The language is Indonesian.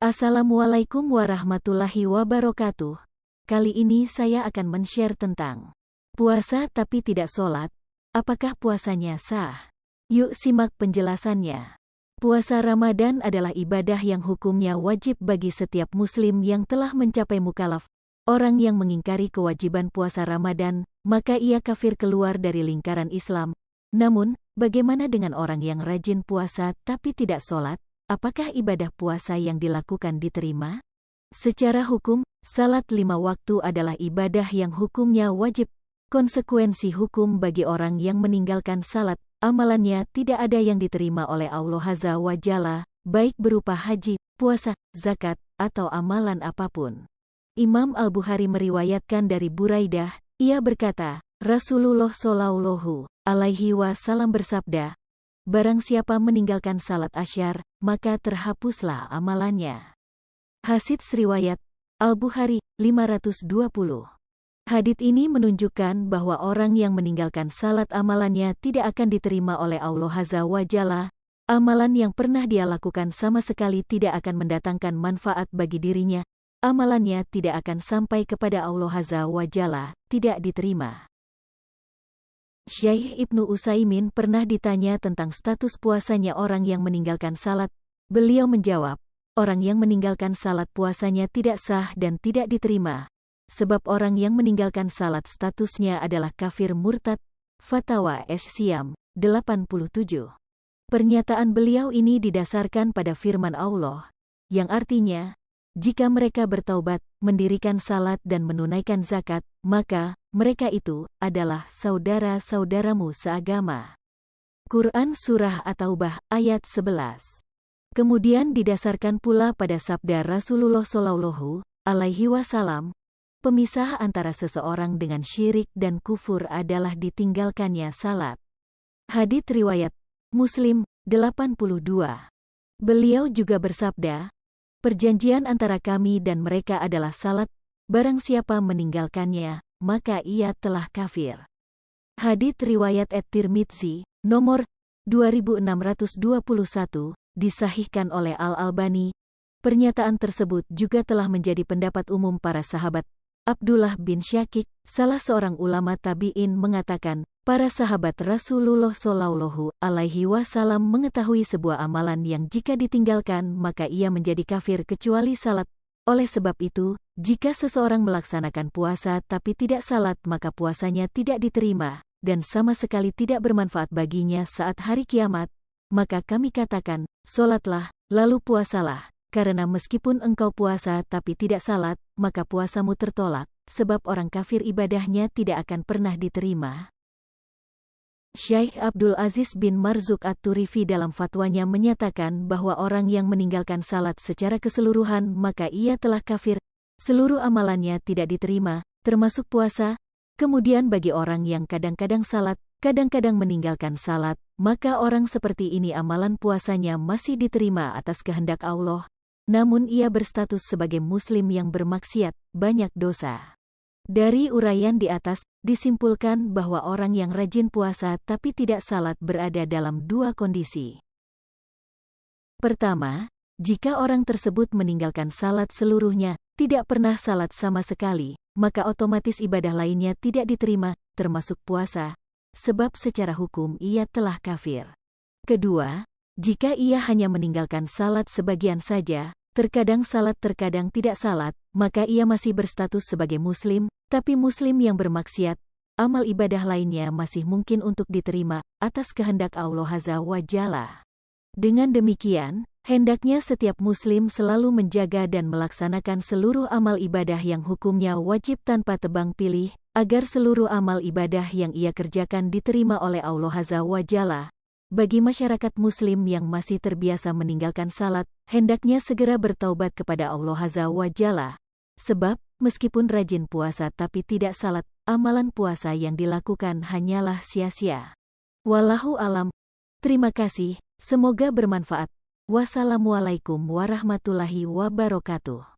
Assalamualaikum warahmatullahi wabarakatuh. Kali ini saya akan men-share tentang puasa tapi tidak sholat. Apakah puasanya sah? Yuk simak penjelasannya. Puasa Ramadan adalah ibadah yang hukumnya wajib bagi setiap muslim yang telah mencapai mukallaf. Orang yang mengingkari kewajiban puasa Ramadan, maka ia kafir keluar dari lingkaran Islam. Namun, bagaimana dengan orang yang rajin puasa tapi tidak sholat? Apakah ibadah puasa yang dilakukan diterima? Secara hukum, salat 5 waktu adalah ibadah yang hukumnya wajib. Konsekuensi hukum bagi orang yang meninggalkan salat, amalannya tidak ada yang diterima oleh Allah Azza wa Jalla, baik berupa haji, puasa, zakat, atau amalan apapun. Imam Al-Bukhari meriwayatkan dari Buraidah, ia berkata, Rasulullah Shallallahu Alaihi Wasallam bersabda, barang siapa meninggalkan salat asyar, maka terhapuslah amalannya. Hadits riwayat Al-Bukhari 520. Hadits ini menunjukkan bahwa orang yang meninggalkan salat amalannya tidak akan diterima oleh Allah Azza wa Jalla. Amalan yang pernah dia lakukan sama sekali tidak akan mendatangkan manfaat bagi dirinya. Amalannya tidak akan sampai kepada Allah Azza wa Jalla, tidak diterima. Syekh Ibnu Utsaimin pernah ditanya tentang status puasanya orang yang meninggalkan salat. Beliau menjawab, orang yang meninggalkan salat puasanya tidak sah dan tidak diterima. Sebab orang yang meninggalkan salat statusnya adalah kafir murtad. Fatwa Asy-Syam 87. Pernyataan beliau ini didasarkan pada firman Allah, yang artinya, jika mereka bertaubat, mendirikan salat dan menunaikan zakat, maka mereka itu adalah saudara-saudaramu seagama. Quran Surah At-Taubah ayat 11. Kemudian didasarkan pula pada sabda Rasulullah Shallallahu Alaihi Wasallam, pemisah antara seseorang dengan syirik dan kufur adalah ditinggalkannya salat. Hadits riwayat Muslim 82. Beliau juga bersabda, perjanjian antara kami dan mereka adalah salat, barang siapa meninggalkannya, maka ia telah kafir. Hadits riwayat At-Tirmidzi, nomor 2621, disahihkan oleh Al-Albani. Pernyataan tersebut juga telah menjadi pendapat umum para sahabat. Abdullah bin Syakik, salah seorang ulama tabi'in mengatakan, para sahabat Rasulullah Shallallahu Alaihi Wasallam mengetahui sebuah amalan yang jika ditinggalkan maka ia menjadi kafir kecuali salat. Oleh sebab itu, jika seseorang melaksanakan puasa tapi tidak salat maka puasanya tidak diterima, dan sama sekali tidak bermanfaat baginya saat hari kiamat. Maka kami katakan, solatlah, lalu puasalah, karena meskipun engkau puasa tapi tidak salat, maka puasamu tertolak, sebab orang kafir ibadahnya tidak akan pernah diterima. Syekh Abdul Aziz bin Marzuq At-Turifi dalam fatwanya menyatakan bahwa orang yang meninggalkan salat secara keseluruhan maka ia telah kafir, seluruh amalannya tidak diterima, termasuk puasa. Kemudian bagi orang yang kadang-kadang salat, kadang-kadang meninggalkan salat, maka orang seperti ini amalan puasanya masih diterima atas kehendak Allah, namun ia berstatus sebagai muslim yang bermaksiat, banyak dosa. Dari uraian di atas, disimpulkan bahwa orang yang rajin puasa tapi tidak salat berada dalam dua kondisi. Pertama, jika orang tersebut meninggalkan salat seluruhnya, tidak pernah salat sama sekali, maka otomatis ibadah lainnya tidak diterima, termasuk puasa, sebab secara hukum ia telah kafir. Kedua, jika ia hanya meninggalkan salat sebagian saja, terkadang salat terkadang tidak salat, maka ia masih berstatus sebagai muslim, tapi muslim yang bermaksiat, amal ibadah lainnya masih mungkin untuk diterima, atas kehendak Allah Azza wa Jalla. Dengan demikian, hendaknya setiap muslim selalu menjaga dan melaksanakan seluruh amal ibadah yang hukumnya wajib tanpa tebang pilih, agar seluruh amal ibadah yang ia kerjakan diterima oleh Allah Azza wa Jalla. Bagi masyarakat muslim yang masih terbiasa meninggalkan salat, hendaknya segera bertaubat kepada Allah Azza wa Jalla. Sebab, meskipun rajin puasa tapi tidak salat, amalan puasa yang dilakukan hanyalah sia-sia. Wallahu alam. Terima kasih, semoga bermanfaat. Wassalamualaikum warahmatullahi wabarakatuh.